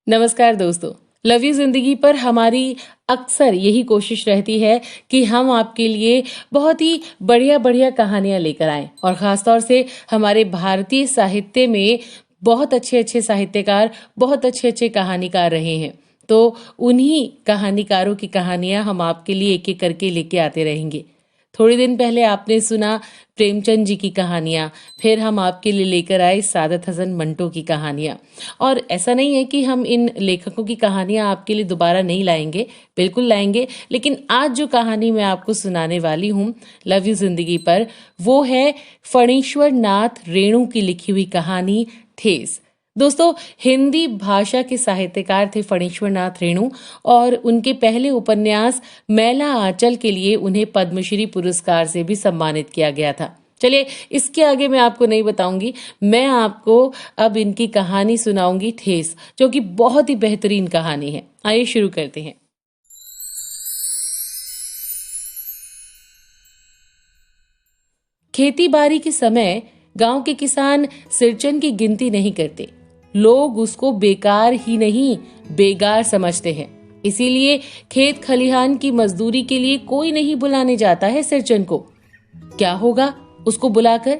नमस्कार दोस्तों। Love you जिंदगी पर हमारी अक्सर यही कोशिश रहती है कि हम आपके लिए बहुत ही बढ़िया बढ़िया कहानियां लेकर आएं और खासतौर से हमारे भारतीय साहित्य में बहुत अच्छे अच्छे साहित्यकार, बहुत अच्छे अच्छे कहानीकार रहे हैं। तो उन्हीं कहानीकारों की कहानियां हम आपके लिए एक एक करके लेके आते रहेंगे। थोड़े दिन पहले आपने सुना प्रेमचंद जी की कहानियां, फिर हम आपके लिए लेकर आए सादत हसन मंटो की कहानियां। और ऐसा नहीं है कि हम इन लेखकों की कहानियां आपके लिए दोबारा नहीं लाएंगे, बिल्कुल लाएंगे। लेकिन आज जो कहानी मैं आपको सुनाने वाली हूं लव यू जिंदगी पर, वो है फणीश्वर नाथ रेणु की लिखी हुई कहानी ठेस। दोस्तों, हिंदी भाषा के साहित्यकार थे फणीश्वर नाथ रेणु और उनके पहले उपन्यास मैला आंचल के लिए उन्हें पद्मश्री पुरस्कार से भी सम्मानित किया गया था। चलिए, इसके आगे मैं आपको नहीं बताऊंगी। मैं आपको अब इनकी कहानी सुनाऊंगी ठेस, जो कि बहुत ही बेहतरीन कहानी है। आइए शुरू करते हैं। खेती बाड़ी के समय गांव के किसान सिरचन की गिनती नहीं करते। लोग उसको बेकार ही नहीं, बेगार समझते हैं। इसीलिए खेत खलिहान की मजदूरी के लिए कोई नहीं बुलाने जाता है सिरचन को। क्या होगा उसको बुलाकर?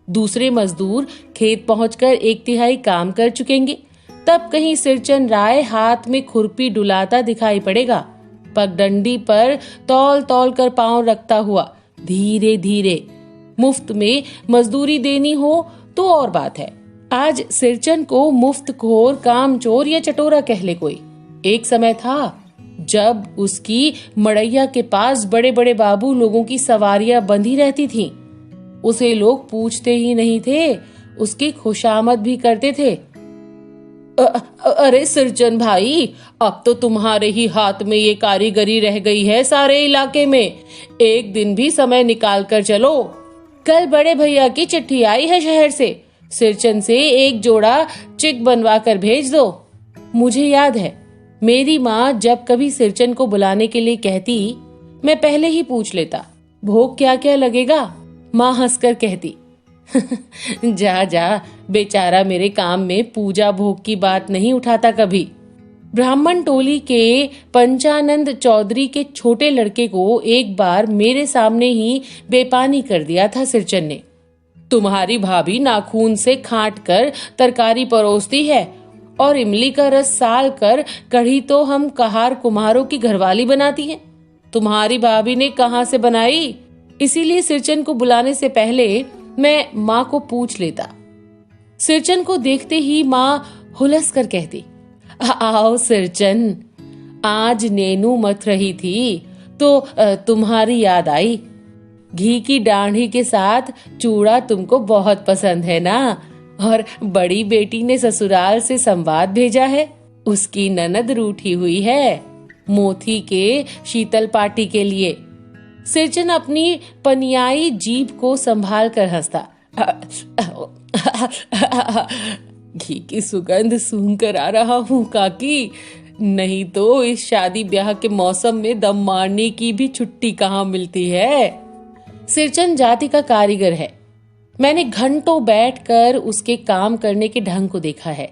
दूसरे मजदूर खेत पहुंचकर 1/3 काम कर चुकेंगे। तब कहीं सिरचन राय हाथ में खुरपी डुलाता दिखाई पड़ेगा, पगडंडी पर तौल तौल कर पांव रखता हुआ धीरे धीरे। मुफ्त में मजदूरी देनी हो तो और बात है। आज सिरचन को मुफ्तखोर, कामचोर या चटोरा कह ले कोई। एक समय था जब उसकी मड़ैया के पास बड़े बड़े बाबू लोगों की सवारियां बंधी रहती थीं। उसे लोग पूछते ही नहीं थे, उसकी खुशामद भी करते थे। अरे सिरचन भाई, अब तो तुम्हारे ही हाथ में ये कारीगरी रह गई है सारे इलाके में। एक दिन भी समय निकाल कर चलो। कल बड़े भैया की चिट्ठी आई है शहर से। सिरचन से एक जोड़ा चिक बनवा कर भेज दो। मुझे याद है, मेरी माँ जब कभी सिरचन को बुलाने के लिए कहती, मैं पहले ही पूछ लेता, भोग क्या क्या लगेगा? माँ हंसकर कहती, जा जा, बेचारा मेरे काम में पूजा भोग की बात नहीं उठाता कभी। ब्राह्मण टोली के पंचानंद चौधरी के छोटे लड़के को एक बार मेरे सामने ही बेपानी कर दिया था सिरचन ने। तुम्हारी भाभी नाखून से खाट कर तरकारी परोसती है और इमली का रस साल कर कढ़ी तो हम कहार कुम्हारों की घरवाली बनाती हैं। तुम्हारी भाभी ने कहाँ से बनाई? इसीलिए सिरचन को बुलाने से पहले मैं माँ को पूछ लेता। सिरचन को देखते ही माँ हुलस कर कहती, आओ सिरचन, आज नेनू मथ रही थी तो तुम्हारी याद आई। घी की डाढ़ी के साथ चूड़ा तुमको बहुत पसंद है ना? और बड़ी बेटी ने ससुराल से संवाद भेजा है, उसकी ननद रूठी हुई है मोती के शीतल पार्टी के लिए। सिरचन अपनी पनियाई जीभ को संभाल कर हंसता। घी की सुगंध सूंघ कर आ रहा हूँ काकी, नहीं तो इस शादी ब्याह के मौसम में दम मारने की भी छुट्टी कहाँ मिलती है। सिरचन जाति का कारीगर है। मैंने घंटों बैठकर उसके काम करने के ढंग को देखा है।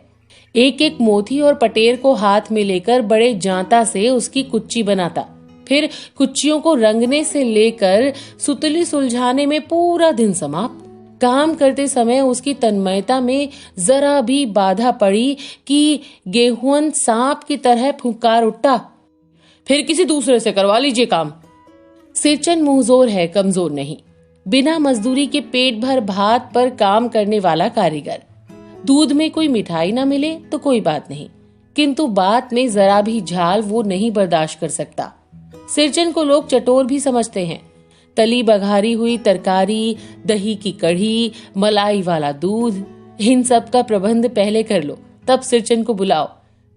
एक एक मोती और पटेर को हाथ में लेकर बड़े जांता से उसकी कुच्ची बनाता, फिर कुच्चियों को रंगने से लेकर सुतली सुलझाने में पूरा दिन समाप्त। काम करते समय उसकी तन्मयता में जरा भी बाधा पड़ी कि गेहूं सांप की तरह फुंकार उठता, फिर किसी दूसरे से करवा लीजिए काम। सिरचन मुंहजोर है, कमजोर नहीं। बिना मजदूरी के पेट भर भात पर काम करने वाला कारीगर। दूध में कोई मिठाई ना मिले तो कोई बात नहीं, किंतु बात में जरा भी झाल वो नहीं बर्दाश्त कर सकता। सिरचन को लोग चटोर भी समझते हैं। तली बघारी हुई तरकारी, दही की कढ़ी, मलाई वाला दूध, इन सब का प्रबंध पहले कर लो, तब सिरचन को बुलाओ,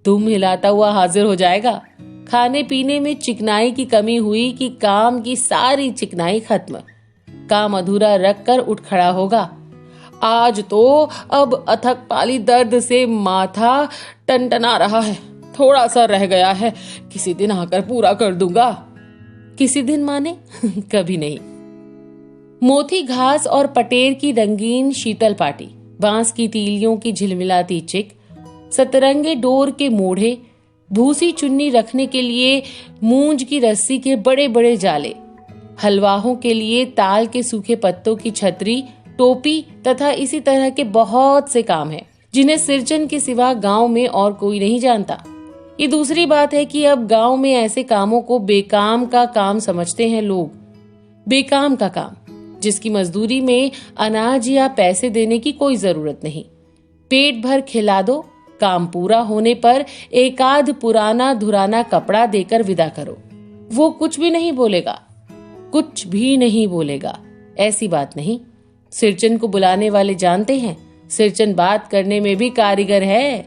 तुम हिलाता हुआ हाजिर हो जाएगा। खाने पीने में चिकनाई की कमी हुई कि काम की सारी चिकनाई खत्म। काम अधूरा रख कर उठ खड़ा होगा। आज तो अब अथक पाली दर्द से माथा टनटना रहा है, थोड़ा सा रह गया है, किसी दिन आकर पूरा कर दूंगा। किसी दिन माने कभी नहीं। मोती घास और पटेर की रंगीन शीतल पाटी, बांस की तीलियों की झिलमिलाती चिक, सतरंगे डोर के मोढ़े, भूसी चुन्नी रखने के लिए मूंज की रस्सी के बड़े बड़े जाले, हलवाहों के लिए ताल के सूखे पत्तों की छतरी, टोपी तथा इसी तरह के बहुत से काम हैं जिन्हें सिरचन के सिवा गांव में और कोई नहीं जानता। ये दूसरी बात है कि अब गांव में ऐसे कामों को बेकाम का काम समझते हैं लोग। बेकाम का काम, जिसकी मजदूरी में अनाज या पैसे देने की कोई जरूरत नहीं। पेट भर खिला दो, काम पूरा होने पर एक आध पुराना धुराना कपड़ा देकर विदा करो। वो कुछ भी नहीं बोलेगा, कुछ भी नहीं बोलेगा। ऐसी बात नहीं। सिरचन को बुलाने वाले जानते हैं, सिरचन बात करने में भी कारीगर है।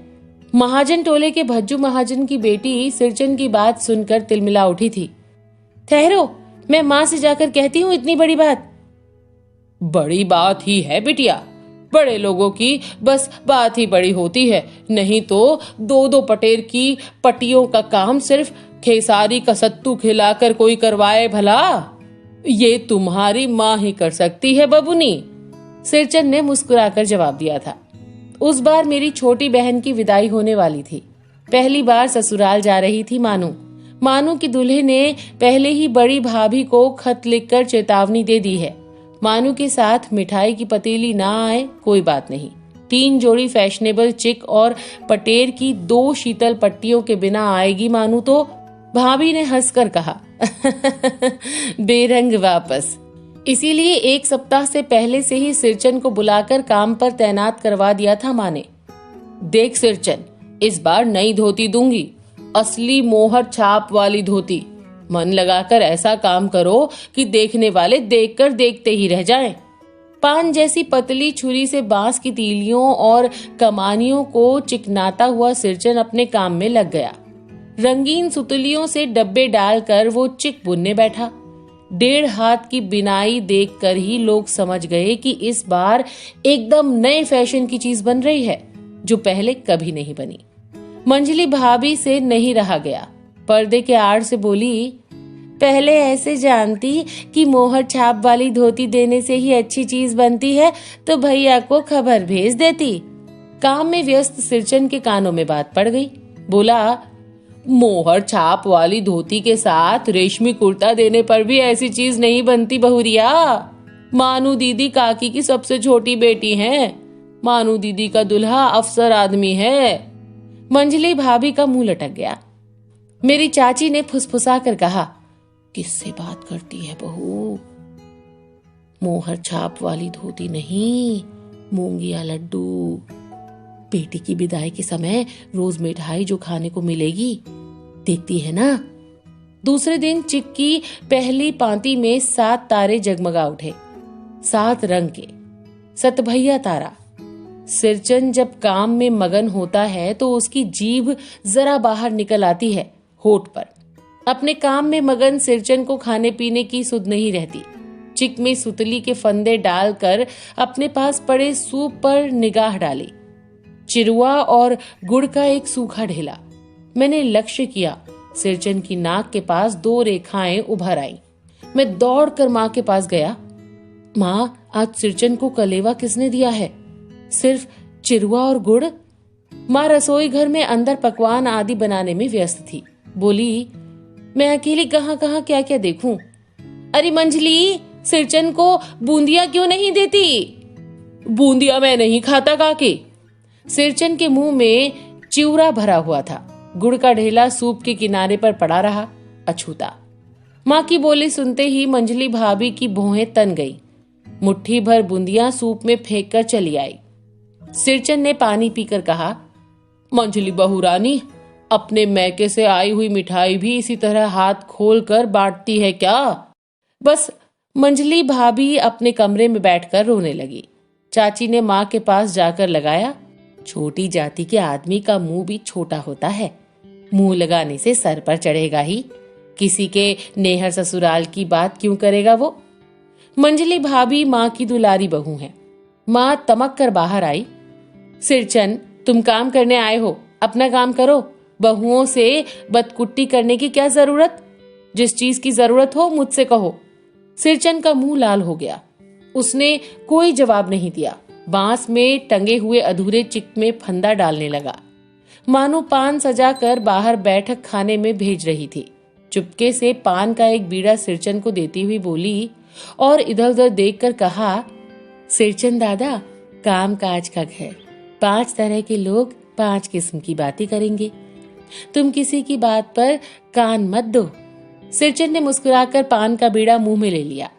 महाजन टोले के भज्जू महाजन की बेटी सिरचन की बात सुनकर तिलमिला उठी थी। ठहरो, मैं माँ से जाकर कहती हूँ इतनी बड़ी बात। बड़ी बात ही है बिटिया, बड़े लोगों की बस बात ही बड़ी होती है, नहीं तो दो दो पटेर की पटियों का काम सिर्फ खेसारी का सत्तू खिलाकर कोई करवाए भला? ये तुम्हारी माँ ही कर सकती है बबुनी, सिरचन ने मुस्कुराकर जवाब दिया था। उस बार मेरी छोटी बहन की विदाई होने वाली थी। पहली बार ससुराल जा रही थी मानू की दूल्हे ने पहले ही बड़ी भाभी को खत लिखकर चेतावनी दे दी है। मानू के साथ मिठाई की पतीली ना आए कोई बात नहीं, 3 जोड़ी फैशनेबल चिक और पटेर की 2 शीतल पट्टियों के बिना आएगी मानू तो? भाभी ने हंसकर कहा बेरंग वापस। इसीलिए 1 सप्ताह से पहले से ही सिरचन को बुलाकर काम पर तैनात करवा दिया था माँ ने। देख सिरचन, इस बार नई धोती दूंगी, असली मोहर छाप वाली धोती। मन लगाकर ऐसा काम करो कि देखने वाले देखकर देखते ही रह जाएं। पान जैसी पतली छुरी से बांस की तीलियों और कमानियों को चिकनाता हुआ सिरचन अपने काम में लग गया। रंगीन सुतलियों से डब्बे डालकर वो चिक बुनने बैठा। 1.5 हाथ की बिनाई देखकर ही लोग समझ गए कि इस बार एकदम नए फैशन की चीज बन रही है, जो पहले कभी नहीं बनी। मंजली भाभी से नहीं रहा गया, पर्दे के आड़ से बोली, पहले ऐसे जानती कि मोहर छाप वाली धोती देने से ही अच्छी चीज बनती है तो भैया को खबर भेज देती। काम में व्यस्त सिरचन के कानों में बात पड़ गई। बोला, मोहर छाप वाली धोती के साथ रेशमी कुर्ता देने पर भी ऐसी चीज नहीं बनती बहुरिया। मानू दीदी काकी की सबसे छोटी बेटी हैं। मानू दीदी का दुल्हा अफसर आदमी है। मंजली भाभी का मुंह लटक गया। मेरी चाची ने फुसफुसा कर कहा, किससे बात करती है बहू? मोहर छाप वाली धोती नहीं, मूंगिया लड्डू। बेटी की विदाई के समय रोज मिठाई जो खाने को मिलेगी, देखती है ना? दूसरे दिन चिक की पहली पांति में 7 तारे जगमगा उठे, 7 रंग के। सतभैया तारा। सिरचन जब काम में मगन होता है तो उसकी जीभ जरा बाहर निकल आती है होठ पर। अपने काम में मगन सिरचन को खाने पीने की सुध नहीं रहती। चिक में सुतली के फंदे डालकर अपने पास पड़े सूप पर निगाह डाली। चिरुआ और गुड़ का एक सूखा ढेला। मैंने लक्ष्य किया, सिरचन की नाक के पास 2 रेखाएं उभर आईं। मैं दौड़कर माँ के पास गया। माँ, आज सिरचन को कलेवा किसने दिया है? सिर्फ चिरुआ और गुड़? माँ रसोई घर में अंदर पकवान आदि बनाने में व्यस्त थी। बोली, मैं अकेली कहाँ कहाँ क्या क्या देखूं। अरे मंजली, सिरचन को बूंदिया क्यों नहीं देती? बूंदिया मैं नहीं खाता काकी। सिरचन के मुंह में चिवरा भरा हुआ था। गुड़ का ढेला सूप के किनारे पर पड़ा रहा, अछूता। माँ की बोली सुनते ही मंजली भाभी की भौहें तन गई। मुट्ठी भर बूंदियां सूप में फेंक कर चली आई। सिरचन ने पानी पीकर कहा, मंजली बहू रानी, अपने मैके से आई हुई मिठाई भी इसी तरह हाथ खोल कर बांटती है क्या? बस मंजली भाभी अपने कमरे में बैठकर रोने लगी। चाची ने माँ के पास जाकर लगाया, छोटी जाति के आदमी का मुंह भी छोटा होता है, मुंह लगाने से सर पर चढ़ेगा ही, किसी के नेहर ससुराल की बात क्यों करेगा वो। मंजली भाभी माँ की दुलारी बहू है। माँ तमक कर बाहर आई। सिरचन, तुम काम करने आए हो, अपना काम करो, बहुओं से बदकुट्टी करने की क्या जरूरत? जिस चीज की जरूरत हो मुझसे कहो। सिरचन का मुंह लाल हो गया। उसने कोई जवाब नहीं दिया। बांस में टंगे हुए अधूरे चिक में फंदा डालने लगा। मानो पान सजाकर बाहर बैठक खाने में भेज रही थी। चुपके से पान का एक बीड़ा सिरचन को देती हुई बोली और इधर उधर देखकर कहा, सिरचन दादा, काम काज का घर, 5 तरह के लोग 5 किस्म की बातें करेंगे, तुम किसी की बात पर कान मत दो। सिरचन ने मुस्कुराकर पान का बीड़ा मुंह में ले लिया।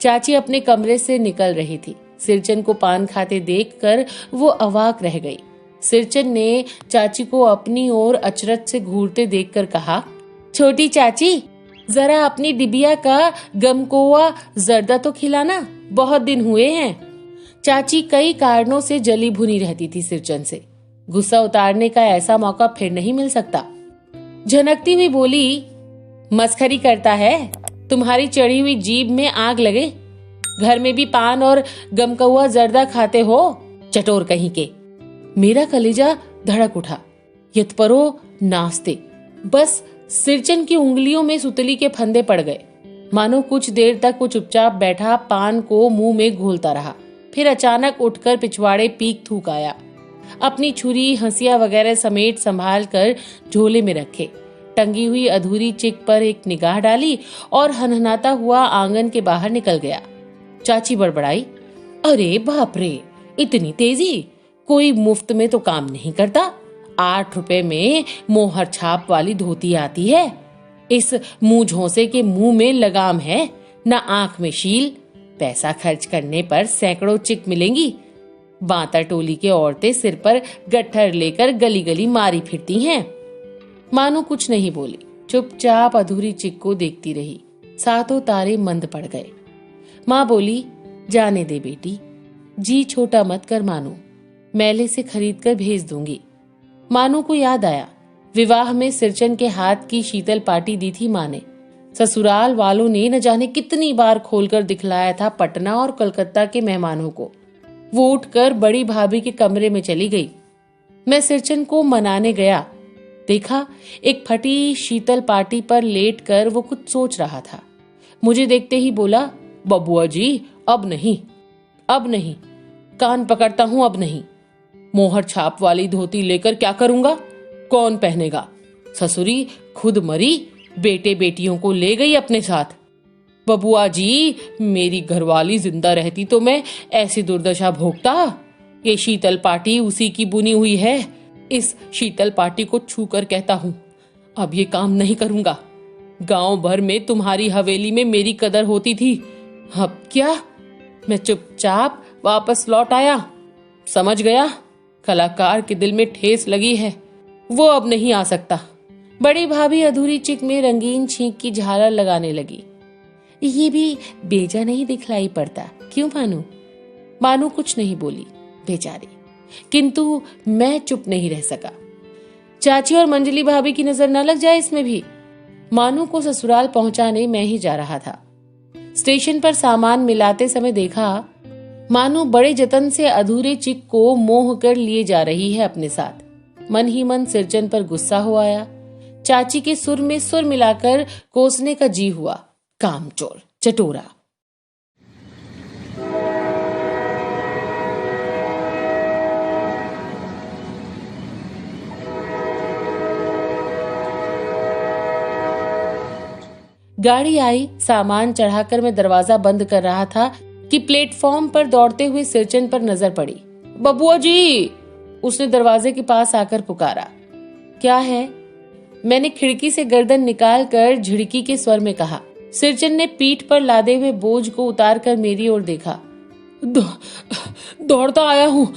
चाची अपने कमरे से निकल रही थी। सिरचन को पान खाते देखकर वो अवाक रह गई। सिरचन ने चाची को अपनी ओर अचरज से घूरते देखकर कहा, छोटी चाची, जरा अपनी डिबिया का गमकोआ जर्दा तो खिलाना, बहुत दिन हुए हैं। चाची कई कारणों से जली भुनी रहती थी सिरचन से। गुस्सा उतारने का ऐसा मौका फिर नहीं मिल सकता। झनकती हुई बोली, मस्खरी करता है, तुम्हारी चढ़ी हुई जीभ में आग लगे। घर में भी पान और गमकौआ जर्दा खाते हो, चटोर कहीं के। मेरा कलेजा धड़क उठा। यतपरो नाचते बस सिरचन की उंगलियों में सुतली के फंदे पड़ गए। मानो कुछ देर तक वो चुपचाप बैठा पान को मुंह में घोलता रहा। फिर अचानक उठकर पिछवाड़े पीक थूक आया। अपनी छुरी, हंसिया वगैरह समेट संभाल कर झोले में रखे, टंगी हुई अधूरी चिक पर एक निगाह डाली और हनहनाता हुआ आंगन के बाहर निकल गया। चाची बड़बड़ाई, अरे बाप रे, इतनी तेजी, कोई मुफ्त में तो काम नहीं करता। 8 रुपए में मोहर छाप वाली धोती आती है। इस मुंह झोंसे के मुंह में लगाम है, न आंख में शील। पैसा खर्च करने पर सैकड़ों चिक मिलेंगी। बांता टोली के औरतें सिर पर गट्ठर लेकर गली गली मारी फिरती हैं। मानो कुछ नहीं बोली, चुपचाप अधूरी चिक को देखती रही। सातों तारे मंद पड़ गए। माँ बोली, जाने दे बेटी, जी छोटा मत कर मानो, मेले से खरीद कर भेज दूंगी। मानो को याद आया, विवाह में सिरचन के हाथ की शीतल पाटी दी थी माँ ने। ससुराल वालों ने न जाने कितनी बार खोलकर दिखलाया था पटना और कलकत्ता के मेहमानों को। वो उठकर बड़ी भाभी के कमरे में चली गई। मैं सिरचन को मनाने गया, देखा एक फटी शीतल पाटी पर लेटकर वो कुछ सोच रहा था। मुझे देखते ही बोला, बबुआ जी, अब नहीं, अब नहीं, कान पकड़ता हूं, अब नहीं। मोहर छाप वाली धोती लेकर क्या करूंगा, कौन पहनेगा? ससुरी खुद मरी, बेटे बेटियों को ले गई अपने साथ। बबुआ जी, मेरी घरवाली जिंदा रहती तो मैं ऐसी दुर्दशा भोगता। ये शीतल पाटी उसी की बुनी हुई है। इस शीतल पाटी को छूकर कहता हूं, अब ये काम नहीं करूंगा। गांव भर में तुम्हारी हवेली में मेरी कदर होती थी, अब क्या? मैं चुपचाप वापस लौट आया। समझ गया, कलाकार के दिल में ठेस लगी है, वो अब नहीं आ सकता। बड़ी भाभी अधूरी चिक में रंगीन छींक की झालर लगाने लगी। ये भी बेजा नहीं दिखलाई पड़ता, क्यों मानू? मानू कुछ नहीं बोली बेचारी, किंतु मैं चुप नहीं रह सका। चाची और मंजली भाभी की नजर न लग जाए इसमें भी। मानू को ससुराल पहुंचाने मैं ही जा रहा था। स्टेशन पर सामान मिलाते समय देखा, मानू बड़े जतन से अधूरे चिक को मोह कर लिए जा रही है अपने साथ। मन ही मन सिरचन पर गुस्सा हो आया। चाची के सुर में सुर मिलाकर कोसने का जी हुआ, कामचोर, चटोरा। गाड़ी आई, सामान चढ़ाकर मैं दरवाजा बंद कर रहा था कि प्लेटफॉर्म पर दौड़ते हुए सिरचन पर नजर पड़ी। बबुआ जी, उसने दरवाजे के पास आकर पुकारा। क्या है? मैंने खिड़की से गर्दन निकालकर झिड़की के स्वर में कहा। सिरचन ने पीठ पर लादे हुए बोझ को उतारकर मेरी ओर देखा। दौड़ता आया हूँ,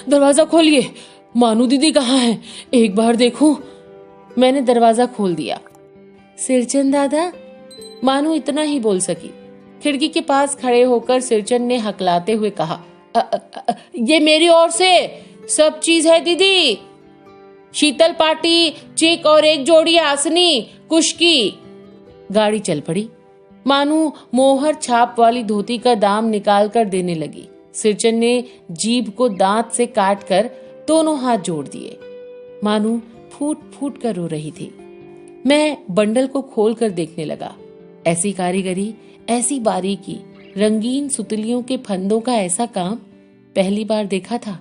दरवाजा खोलिए। मानू दीदी कहाँ है, एक बार देखूं। मैंने दरवाजा खोल दिया। सिरचन दादा, मानू इतना ही बोल सकी। खिड़की के पास खड़े होकर सिरचन ने हकलाते हुए कहा, ये मेरी ओर से सब चीज है दीदी, शीतल पाटी, चिक और एक जोड़ी आसनी, कुश की। गाड़ी चल पड़ी। मानू मोहर छाप वाली धोती का दाम निकाल कर देने लगी। सिरचन ने जीभ को दांत से काट कर दोनों हाथ जोड़ दिए। मानू फूट फूट कर रो रही थी। मैं बंडल को खोल कर देखने लगा। ऐसी कारीगरी, ऐसी बारीकी, रंगीन सुतलियों के फंदों का ऐसा काम पहली बार देखा था।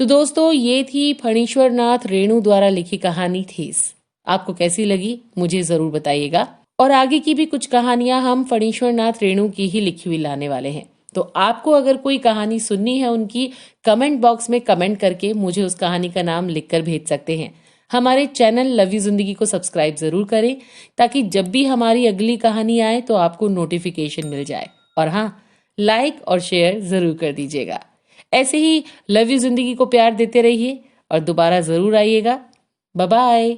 तो दोस्तों, ये थी फणीश्वर नाथ रेणु द्वारा लिखी कहानी ठेस। आपको कैसी लगी मुझे जरूर बताइएगा। और आगे की भी कुछ कहानियां हम फणीश्वर नाथ रेणु की ही लिखी हुई लाने वाले हैं। तो आपको अगर कोई कहानी सुननी है उनकी, कमेंट बॉक्स में कमेंट करके मुझे उस कहानी का नाम लिखकर भेज सकते हैं। हमारे चैनल लव यू जिंदगी को सब्सक्राइब जरूर करें, ताकि जब भी हमारी अगली कहानी आए तो आपको नोटिफिकेशन मिल जाए। और हाँ, लाइक और शेयर जरूर कर दीजिएगा। ऐसे ही लव यू जिंदगी को प्यार देते रहिए और दोबारा जरूर आइएगा। Bye bye.